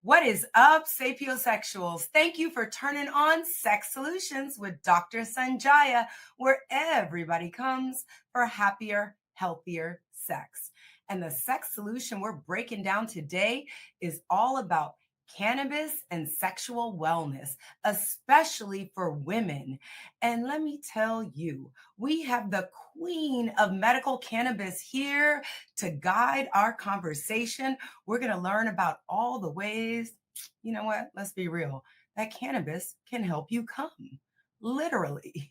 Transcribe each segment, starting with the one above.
What is up, sapiosexuals? Thank you for turning on Sex Solutions with Dr. Sonjia, where everybody comes for happier, healthier sex. And the sex solution we're breaking down today is all about cannabis and sexual wellness, especially for women. And let me tell you, we have the queen of medical cannabis here to guide our conversation. We're going to learn about all the ways, you know what? Let's be real, that cannabis can help you come, literally.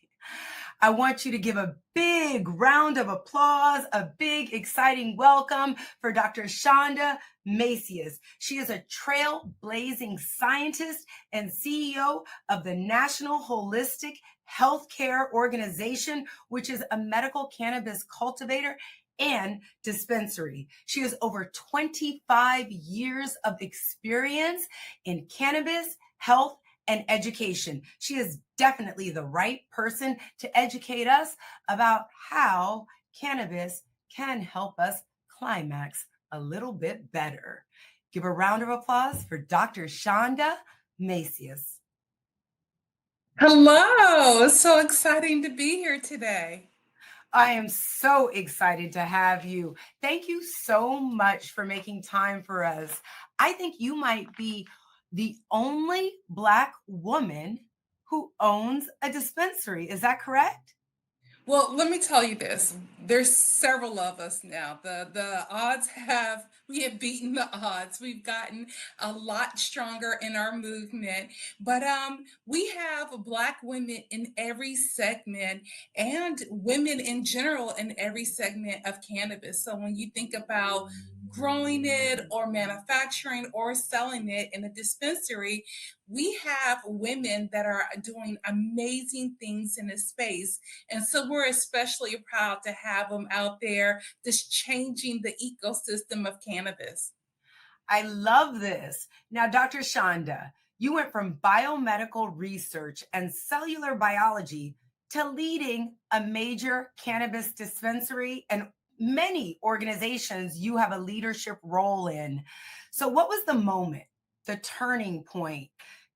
I want you to give a big round of applause, a big, exciting welcome for Dr. Chanda Macias. She is a trailblazing scientist and CEO of the National Holistic Healthcare Organization, which is a medical cannabis cultivator and dispensary. She has over 25 years of experience in cannabis, health, and education. She is definitely the right person to educate us about how cannabis can help us climax a little bit better. Give a round of applause for Dr. Chanda Macias. Hello, so exciting to be here today. I am so excited to have you. Thank you so much for making time for us. I think you might be the only Black woman who owns a dispensary. Is that correct? Well, let me tell you this. There's several of us now. The odds have we have beaten the odds. We've gotten a lot stronger in our movement. But we have Black women in every segment and women in general in every segment of cannabis. So when you think about growing it or manufacturing or selling it in a dispensary, we have women that are doing amazing things in this space. And so we're especially proud to have them out there just changing the ecosystem of cannabis. I love this. Now, Dr. Chanda, you went from biomedical research and cellular biology to leading a major cannabis dispensary and many organizations you have a leadership role in. So, what was the moment, the turning point,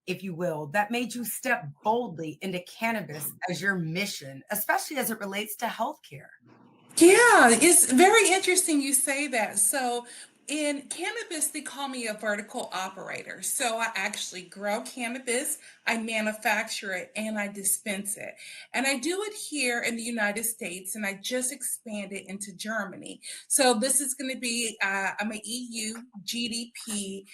if you will, that made you step boldly into cannabis as your mission, especially as it relates to healthcare? Yeah, it's very interesting you say that. So, in cannabis, they call me a vertical operator. So, I actually grow cannabis, I manufacture it, and I dispense it. And I do it here in the United States, and I just expanded into Germany. So, this is going to be, I'm an EU GDP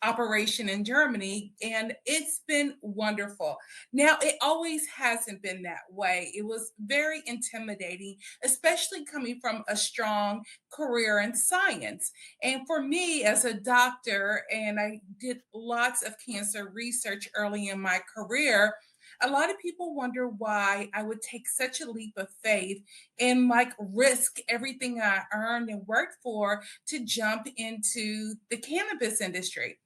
operation in Germany, and it's been wonderful. Now, it always hasn't been that way. It was very intimidating, especially coming from a strong career in science. And for me, as a doctor, and I did lots of cancer research early in my career, a lot of people wonder why I would take such a leap of faith and like risk everything I earned and worked for to jump into the cannabis industry.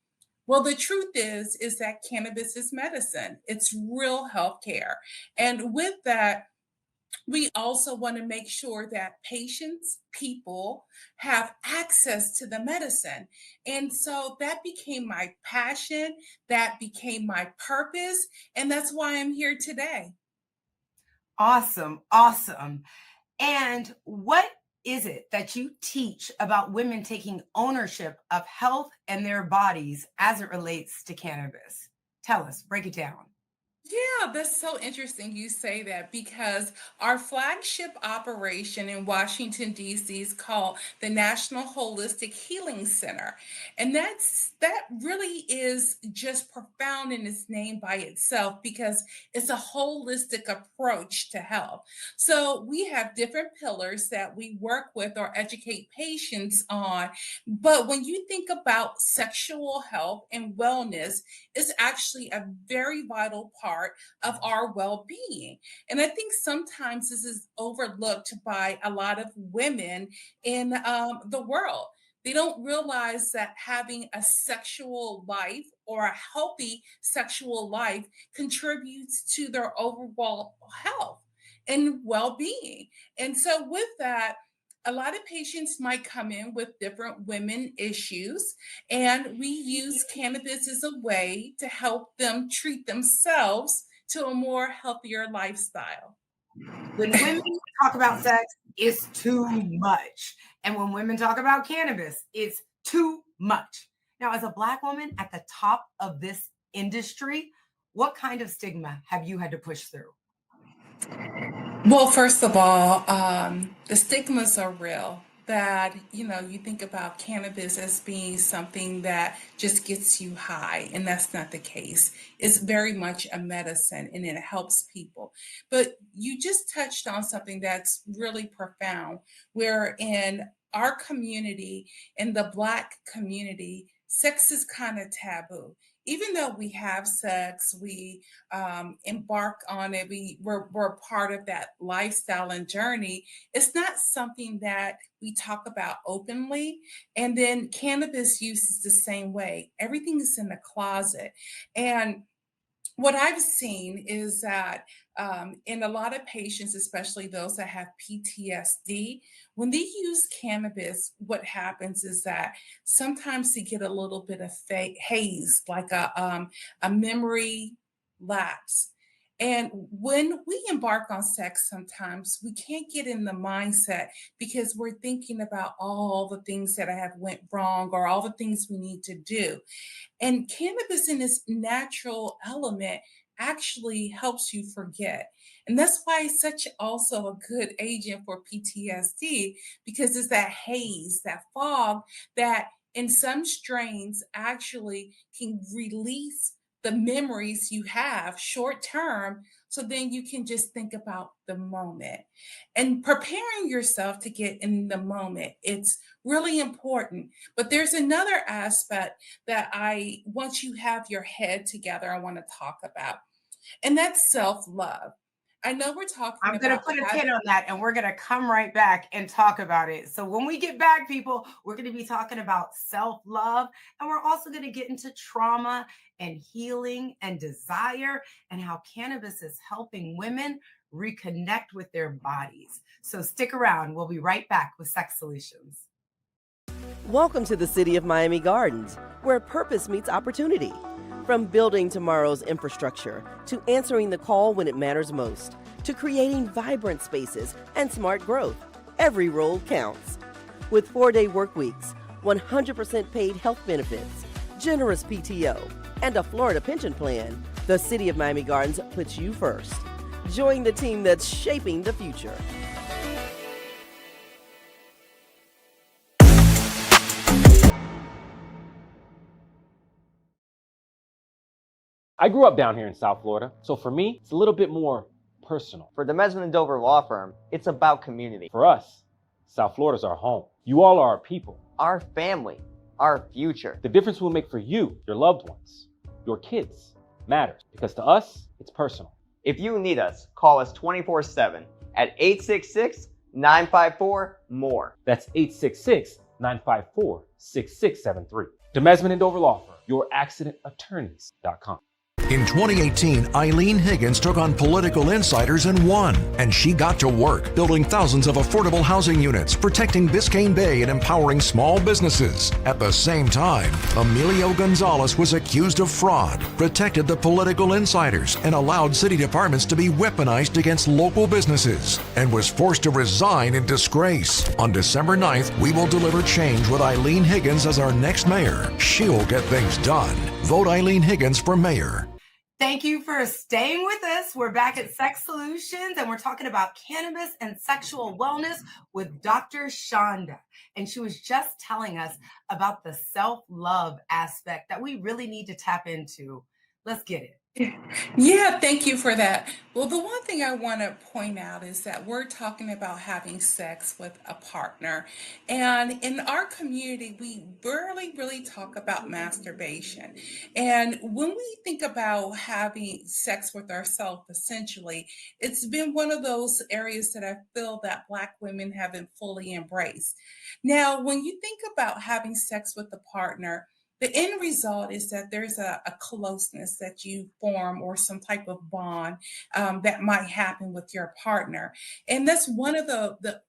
Well, the truth is that cannabis is medicine. It's real healthcare. And with that, we also want to make sure that patients, people have access to the medicine. And so that became my passion, that became my purpose, and that's why I'm here today. Awesome. Awesome. And what is it that you teach about women taking ownership of health and their bodies as it relates to cannabis? Tell us, break it down. Yeah, that's so interesting you say that because our flagship operation in Washington, D.C. is called the National Holistic Healing Center. And that really is just profound in its name by itself because it's a holistic approach to health. So we have different pillars that we work with or educate patients on. But when you think about sexual health and wellness, it's actually a very vital part of our well being. And I think sometimes this is overlooked by a lot of women in the world. They don't realize that having a sexual life or a healthy sexual life contributes to their overall health and well being. And so, with that, A lot of patients might come in with different women issues, and we use cannabis as a way to help them treat themselves to a more healthier lifestyle. When women talk about sex, it's too much. And when women talk about cannabis, it's too much. Now, as a Black woman at the top of this industry, what kind of stigma have you had to push through? Well, first of all, the stigmas are real. That, you think about cannabis as being something that just gets you high, and that's not the case. It's very much a medicine and it helps people. But you just touched on something that's really profound, where in our community, in the Black community, sex is kind of taboo. Even though we have sex, we embark on it, we're part of that lifestyle and journey. It's not something that we talk about openly. And then cannabis use is the same way. Everything is in the closet. And what I've seen is that in a lot of patients, especially those that have PTSD, when they use cannabis, what happens is that sometimes they get a little bit of haze, like a memory lapse. And when we embark on sex, sometimes we can't get in the mindset because we're thinking about all the things that have went wrong or all the things we need to do. And cannabis in its natural element actually helps you forget. And that's why it's such also a good agent for PTSD because it's that haze, that fog that in some strains actually can release the memories you have short term. So then you can just think about the moment and preparing yourself to get in the moment. It's really important. But there's another aspect that once you have your head together, I want to talk about, and that's self love. I know we're talking I'm going about to put a having. pin on that and we're going to come right back and talk about it. So, when we get back, people, we're going to be talking about self love and we're also going to get into trauma and healing and desire and how cannabis is helping women reconnect with their bodies. So, stick around. We'll be right back with Sex Solutions. Welcome to the City of Miami Gardens, where purpose meets opportunity. From building tomorrow's infrastructure, to answering the call when it matters most, to creating vibrant spaces and smart growth, every role counts. With 4-day work weeks, 100% paid health benefits, generous PTO, and a Florida pension plan, the City of Miami Gardens puts you first. Join the team that's shaping the future. I grew up down here in South Florida, so for me, it's a little bit more personal. For the Mesman and Dover Law Firm, it's about community. For us, South Florida's our home. You all are our people. Our family, our future. The difference we'll make for you, your loved ones, your kids, matters. Because to us, it's personal. If you need us, call us 24/7 at 866-954-MORE. That's 866-954-6673. The Mesman and Dover Law Firm, youraccidentattorneys.com. In 2018, Eileen Higgins took on political insiders and won, and she got to work building thousands of affordable housing units, protecting Biscayne Bay and empowering small businesses. At the same time, Emilio Gonzalez was accused of fraud, protected the political insiders, and allowed city departments to be weaponized against local businesses, and was forced to resign in disgrace. On December 9th, we will deliver change with Eileen Higgins as our next mayor. She'll get things done. Vote Eileen Higgins for mayor. Thank you for staying with us. We're back at Sex Solutions and we're talking about cannabis and sexual wellness with Dr. Chanda. And she was just telling us about the self-love aspect that we really need to tap into. Let's get it. Yeah, thank you for that. Well, the one thing I want to point out is that we're talking about having sex with a partner. And in our community, we barely really talk about masturbation. And when we think about having sex with ourselves, essentially, it's been one of those areas that I feel that Black women haven't fully embraced. Now, when you think about having sex with a partner, the end result is that there's a closeness that you form or some type of bond that might happen with your partner. And that's one of the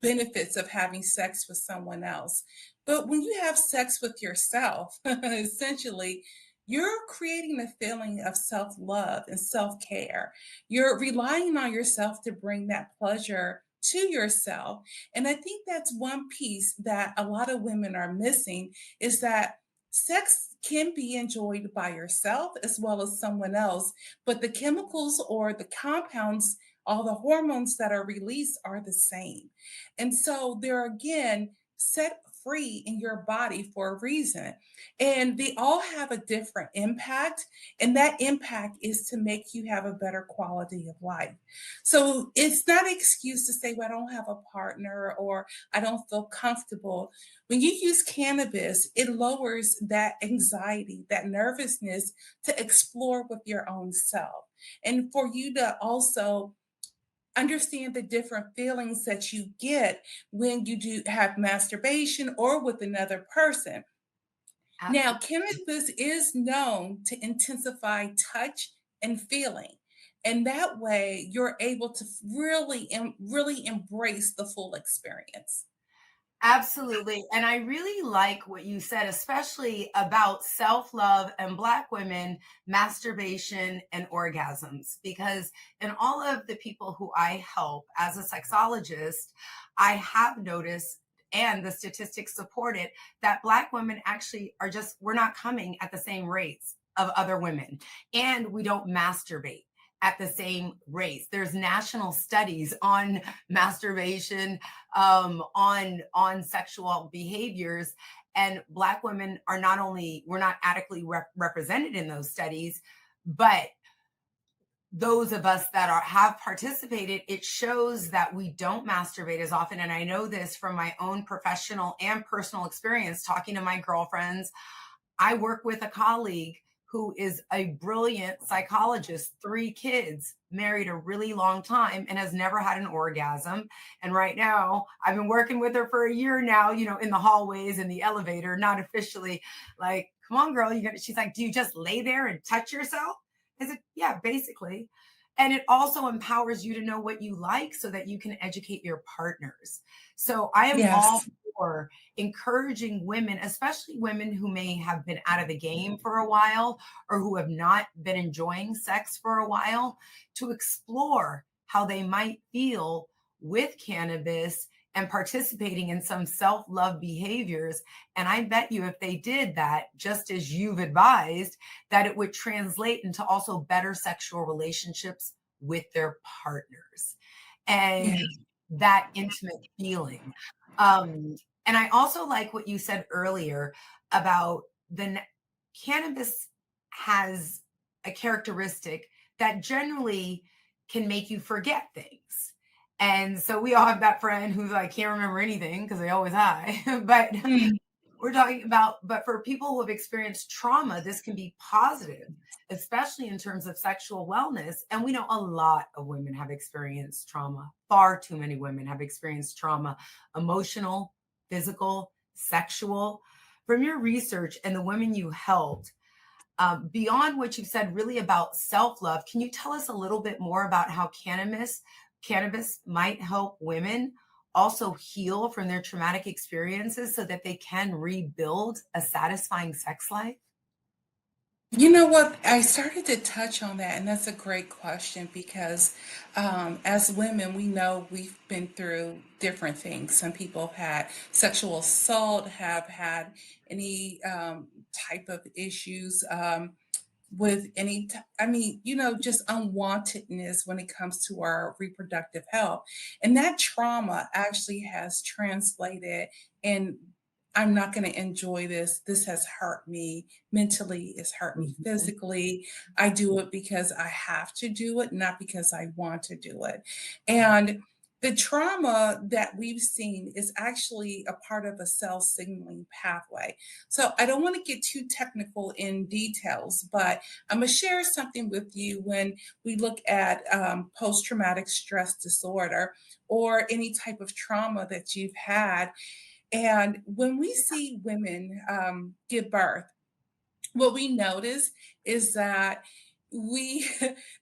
benefits of having sex with someone else. But when you have sex with yourself, essentially, you're creating a feeling of self love and self care. You're relying on yourself to bring that pleasure to yourself. And I think that's one piece that a lot of women are missing is that sex can be enjoyed by yourself as well as someone else, but the chemicals or the compounds, all the hormones that are released are the same. And so they're again set free in your body for a reason. And they all have a different impact. And that impact is to make you have a better quality of life. So it's not an excuse to say, well, I don't have a partner or I don't feel comfortable. When you use cannabis, it lowers that anxiety, that nervousness to explore with your own self. And for you to also understand the different feelings that you get when you do have masturbation or with another person. Now, Absolutely. cannabis is known to intensify touch and feeling. And that way you're able to really embrace the full experience. Absolutely. And I really like what you said, especially about self love and Black women, masturbation, and orgasms. Because in all of the people who I help as a sexologist, I have noticed, and the statistics support it, that Black women actually are just, we're not coming at the same rates of other women. And we don't masturbate at the same rates. There's national studies on masturbation, on sexual behaviors, and Black women are not only, we're not adequately represented in those studies, but those of us that have participated, it shows that we don't masturbate as often. And I know this from my own professional and personal experience talking to my girlfriends. I work with a colleague who is a brilliant psychologist, 3 kids, married a really long time, and has never had an orgasm. And right now, I've been working with her for a year now, in the hallways and the elevator, not officially. Like, come on, girl. She's like, do you just lay there and touch yourself? I said, yeah, basically. And it also empowers you to know what you like so that you can educate your partners. So I am all Yes. for encouraging women, especially women who may have been out of the game for a while or who have not been enjoying sex for a while, to explore how they might feel with cannabis and participating in some self-love behaviors. And I bet you if they did that, just as you've advised, that it would translate into also better sexual relationships with their partners and Yeah. that intimate feeling. And I also like what you said earlier about cannabis has a characteristic that generally can make you forget things. And so we all have that friend who's like, can't remember anything because they always high. But Mm. we're talking about, but for people who have experienced trauma, this can be positive, especially in terms of sexual wellness. And we know a lot of women have experienced trauma. Far too many women have experienced trauma, emotional, physical, sexual. From your research and the women you helped, beyond what you've said really about self-love, can you tell us a little bit more about how cannabis might help women also heal from their traumatic experiences so that they can rebuild a satisfying sex life? You know what? I started to touch on that, and that's a great question because as women, we know we've been through different things. Some people have had sexual assault, have had any type of issues with I mean, just unwantedness when it comes to our reproductive health. And that trauma actually has translated and I'm not going to enjoy this. This has hurt me mentally. It's hurt me Mhm. physically. I do it because I have to do it, not because I want to do it. And the trauma that we've seen is actually a part of a cell signaling pathway. So I don't want to get too technical in details, but I'm going to share something with you when we look at post traumatic stress disorder or any type of trauma that you've had. And when we see women give birth, what we notice is that we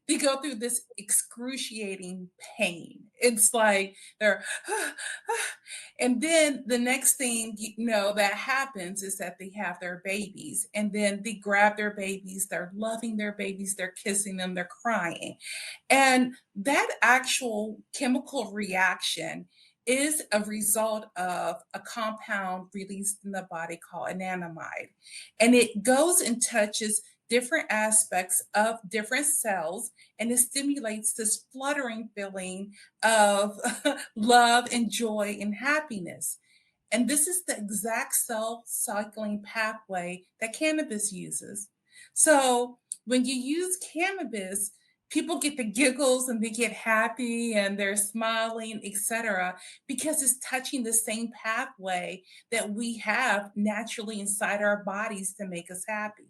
they go through this excruciating pain. It's like they're and then the next thing that happens is that they have their babies, and then they grab their babies, they're loving their babies, they're kissing them, they're crying. And that actual chemical reaction is a result of a compound released in the body called anandamide. And it goes and touches different aspects of different cells, and it stimulates this fluttering feeling of love and joy and happiness. And this is the exact cell cycling pathway that cannabis uses. So when you use cannabis, people get the giggles and they get happy and they're smiling, etc., because it's touching the same pathway that we have naturally inside our bodies to make us happy.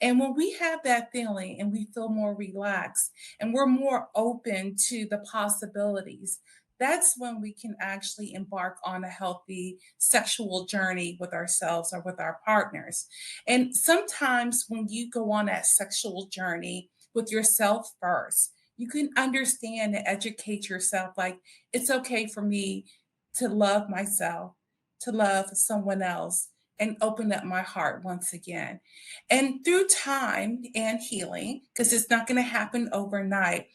And when we have that feeling and we feel more relaxed and we're more open to the possibilities, that's when we can actually embark on a healthy sexual journey with ourselves or with our partners. And sometimes when you go on that sexual journey with yourself first, you can understand and educate yourself like, it's okay for me to love myself, to love someone else, and open up my heart once again. And through time and healing, because it's not going to happen overnight,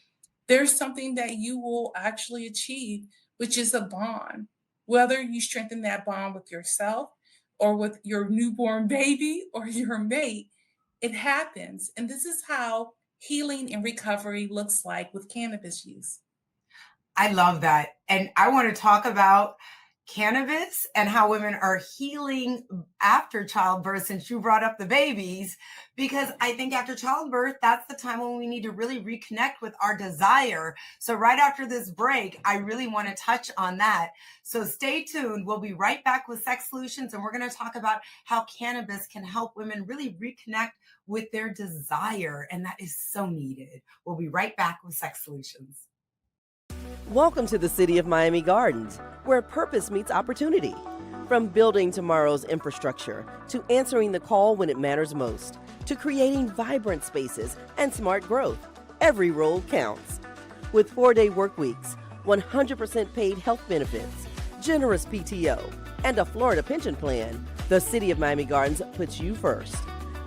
there's something that you will actually achieve, which is a bond. Whether you strengthen that bond with yourself or with your newborn baby or your mate, it happens. And this is how healing and recovery looks like with cannabis use. I love that. And I want to talk about cannabis and how women are healing after childbirth, since you brought up the babies, because I think after childbirth, that's the time when we need to really reconnect with our desire. So right after this break, I really want to touch on that. So stay tuned. We'll be right back with Sex Solutions, and we're going to talk about how cannabis can help women really reconnect with their desire. And that is so needed. We'll be right back with Sex Solutions. Welcome to the city of Miami Gardens, where purpose meets opportunity. From building tomorrow's infrastructure to answering the call when it matters most, to creating vibrant spaces and smart growth, every role counts. With 4-day work weeks, 100% paid health benefits, generous PTO, and a Florida pension plan, the city of Miami Gardens puts you first.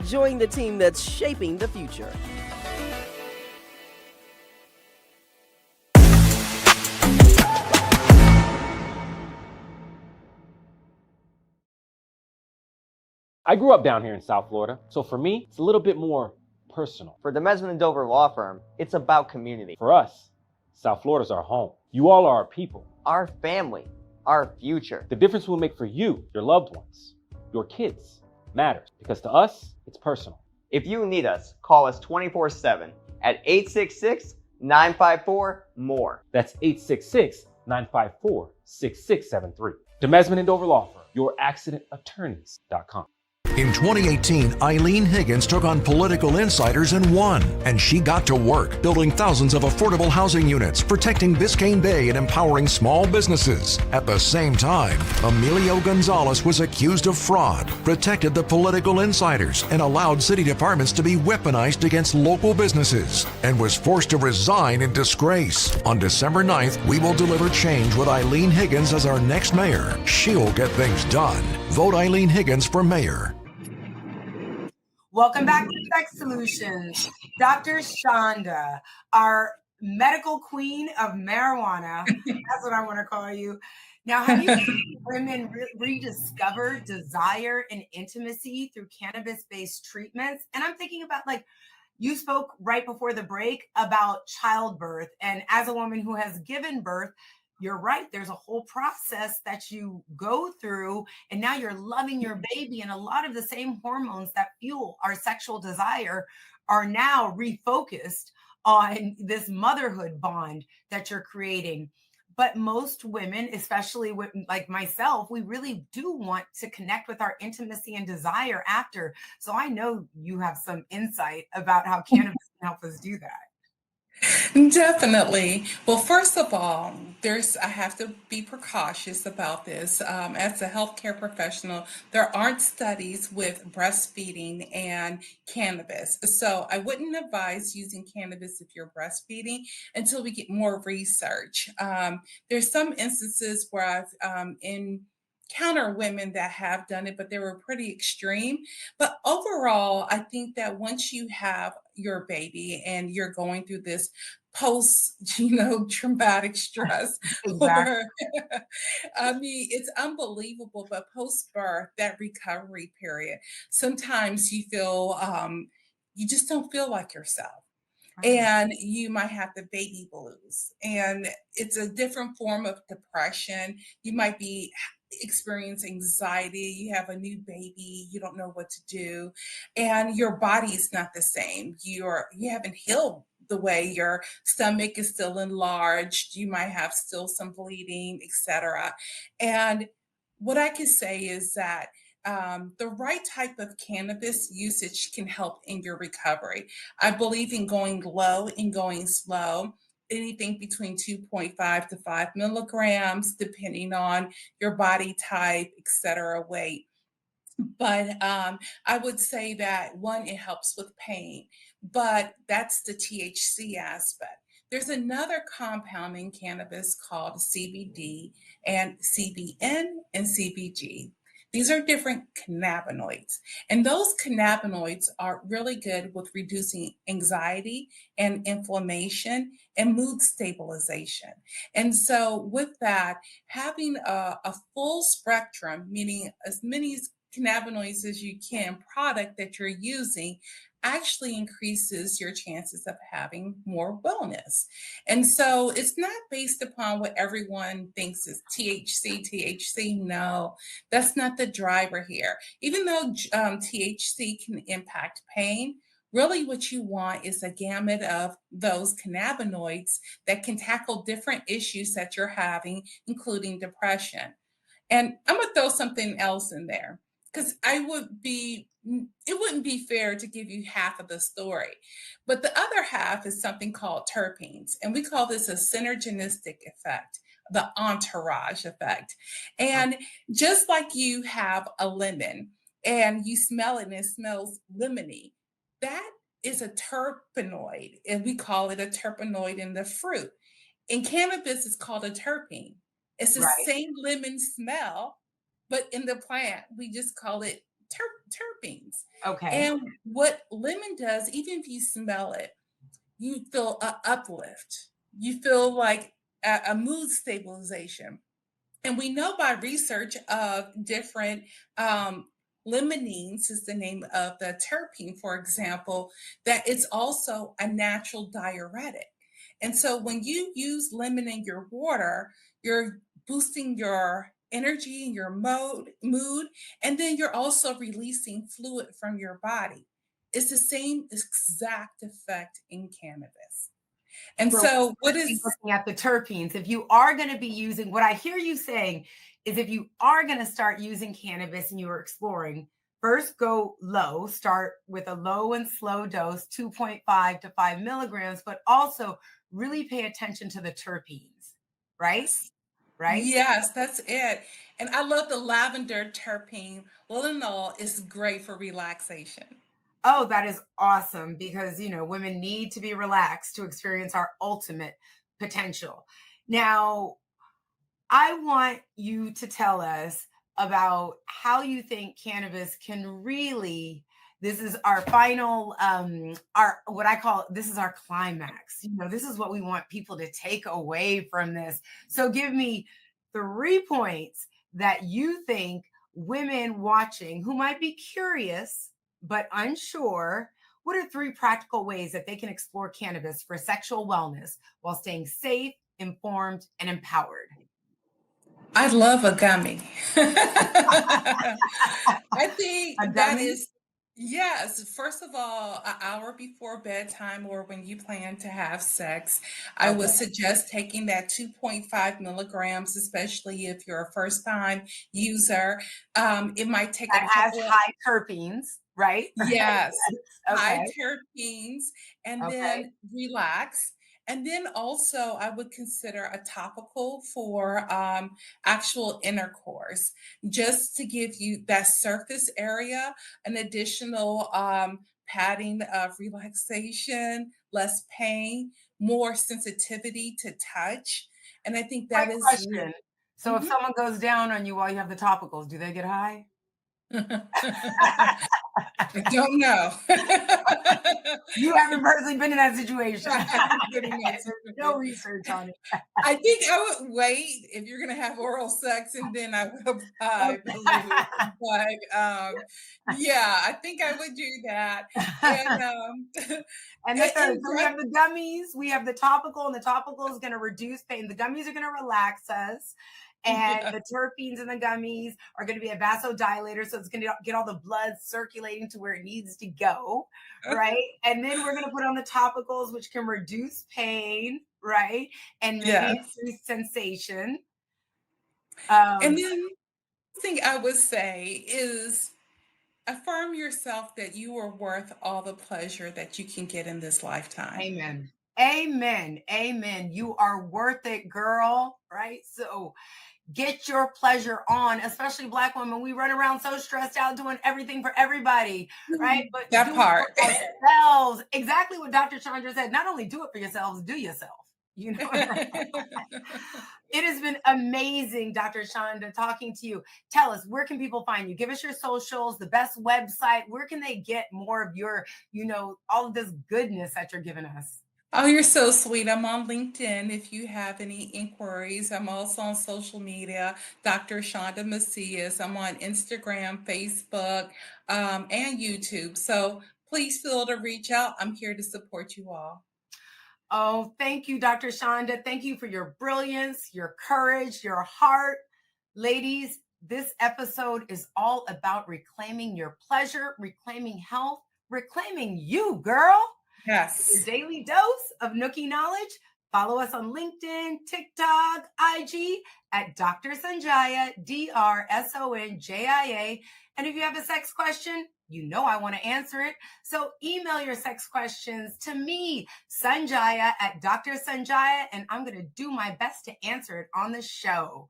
Join the team that's shaping the future. I grew up down here in South Florida, so for me, it's a little bit more personal. For the Mesman and Dover Law Firm, it's about community. For us, South Florida's our home. You all are our people. Our family, our future. The difference we'll make for you, your loved ones, your kids, matters, because to us, it's personal. If you need us, call us 24/7 at 866-954-MORE. That's 866-954-6673. The Mesman and Dover Law Firm, youraccidentattorneys.com. In 2018, Eileen Higgins took on political insiders and won, and she got to work building thousands of affordable housing units, protecting Biscayne Bay and empowering small businesses. At the same time, Emilio Gonzalez was accused of fraud, protected the political insiders, and allowed city departments to be weaponized against local businesses, and was forced to resign in disgrace. On December 9th, we will deliver change with Eileen Higgins as our next mayor. She'll get things done. Vote Eileen Higgins for mayor. Welcome back to Sex Solutions. Dr. Chanda, our medical queen of marijuana. That's what I want to call you. Now, have you seen women rediscover desire and intimacy through cannabis-based treatments? And I'm thinking about, like, you spoke right before the break about childbirth. And as a woman who has given birth, you're right. There's a whole process that you go through, and now you're loving your baby. And a lot of the same hormones that fuel our sexual desire are now refocused on this motherhood bond that you're creating. But most women, especially like myself, we really do want to connect with our intimacy and desire after. So I know you have some insight about how cannabis can help us do that. Definitely. Well, first of all, I have to be precautious about this. As a healthcare professional, there aren't studies with breastfeeding and cannabis. So I wouldn't advise using cannabis if you're breastfeeding until we get more research. There's some instances where I've encountered women that have done it, but they were pretty extreme. But overall, I think that once you have your baby and you're going through this post, traumatic stress, Exactly. or I mean, it's unbelievable. But post birth, that recovery period, sometimes you feel you just don't feel like yourself, Right. and you might have the baby blues, and it's a different form of depression. You might be experiencing anxiety. You have a new baby, you don't know what to do, and your body is not the same. You haven't healed the way. Your stomach is still enlarged, you might have still some bleeding, etc. And what I can say is that the right type of cannabis usage can help in your recovery. I believe in going low and going slow, anything between 2.5 to 5 milligrams, depending on your body type, etc., weight. But I would say that one, it helps with pain, but that's the THC aspect. There's another compound in cannabis called CBD and CBN and CBG. These are different cannabinoids, and those cannabinoids are really good with reducing anxiety and inflammation and mood stabilization. And so, with that, having a full spectrum, meaning as many cannabinoids as you can product that you're using, actually increases your chances of having more wellness. And so it's not based upon what everyone thinks is THC. No, that's not the driver here. Even though THC can impact pain, really what you want is a gamut of those cannabinoids that can tackle different issues that you're having, including depression. And I'm going to throw something else in there, because it wouldn't be fair to give you half of the story. But the other half is something called terpenes. And we call this a synergistic effect, the entourage effect. And just like you have a lemon and you smell it and it smells lemony, that is a terpenoid. And we call it a terpenoid in the fruit. In cannabis, it's called a terpene. It's the Right. same lemon smell, but in the plant, we just call it terpenes. Okay. And what lemon does, even if you smell it, you feel an uplift. You feel like a mood stabilization. And we know by research of different limonene is the name of the terpene, for example, that it's also a natural diuretic. And so when you use lemon in your water, you're boosting your energy and your mood, and then you're also releasing fluid from your body. It's the same exact effect in cannabis. And So so what be is looking at the terpenes. If you are going to be using, what I hear you saying is if you are going to start using cannabis and you are exploring, first go low, start with a low and slow dose, 2.5 to 5 milligrams, but also really pay attention to the terpenes, right? yes. Right? Yes, that's it. And I love the lavender terpene. Linalool is great for relaxation. Oh, that is awesome because, women need to be relaxed to experience our ultimate potential. Now, I want you to tell us about how you think cannabis can really, this is our final, what I call, this is our climax. This is what we want people to take away from this. So give me 3 points that you think women watching who might be curious but unsure, what are 3 practical ways that they can explore cannabis for sexual wellness while staying safe, informed, and empowered? I love a gummy. I think A that gummy? is, yes, first of all, an hour before bedtime or when you plan to have sex, I would Okay. suggest taking that 2.5 milligrams, especially if you're a first time user. It might take That a has couple of, high terpenes, right? yes, high Okay. terpenes, and Okay. then relax. And then also, I would consider a topical for actual intercourse, just to give you that surface area, an additional padding of relaxation, less pain, more sensitivity to touch. And I think Quick that is. question. So if Mhm. someone goes down on you while you have the topicals, do they get high? I don't know. You haven't personally been in that situation. I haven't been in that No situation. research on it. I think I would wait if you're gonna have oral sex, and then I would apply, I believe. But yeah, I think I would do that. And And the third, and so we have the gummies, we have the topical, and the topical is going to reduce pain. The gummies are going to relax us. And yeah. the terpenes in the gummies are going to be a vasodilator. So it's going to get all the blood circulating to where it needs to go. Right. And then we're going to put on the topicals, which can reduce pain. Right. And maybe Yes. increase sensation. And then the thing I would say is affirm yourself that you are worth all the pleasure that you can get in this lifetime. Amen. Amen. Amen. You are worth it, girl. Right. So get your pleasure on, especially Black women. We run around so stressed out doing everything for everybody, right? But That do part. it for ourselves. Exactly what Dr. Chandra said. Not only do it for yourselves, do yourself. You know, it has been amazing, Dr. Chanda, talking to you. Tell us, where can people find you? Give us your socials, the best website. Where can they get more of your, all of this goodness that you're giving us? Oh, you're so sweet. I'm on LinkedIn if you have any inquiries. I'm also on social media, Dr. Shonda Macias. I'm on Instagram, Facebook, and YouTube. So please feel to reach out. I'm here to support you all. Oh, thank you, Dr. Chanda. Thank you for your brilliance, your courage, your heart. Ladies, this episode is all about reclaiming your pleasure, reclaiming health, reclaiming you, girl. Your Yes. daily dose of Nookie knowledge. Follow us on LinkedIn, TikTok, IG at Dr. Sonjia, DrSonjia. And if you have a sex question, I want to answer it. So email your sex questions to me, Sonjia at Dr. Sonjia, and I'm going to do my best to answer it on the show.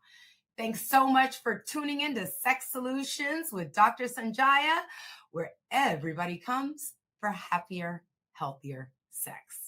Thanks so much for tuning in to Sex Solutions with Dr. Sonjia, where everybody comes for happier, healthier sex.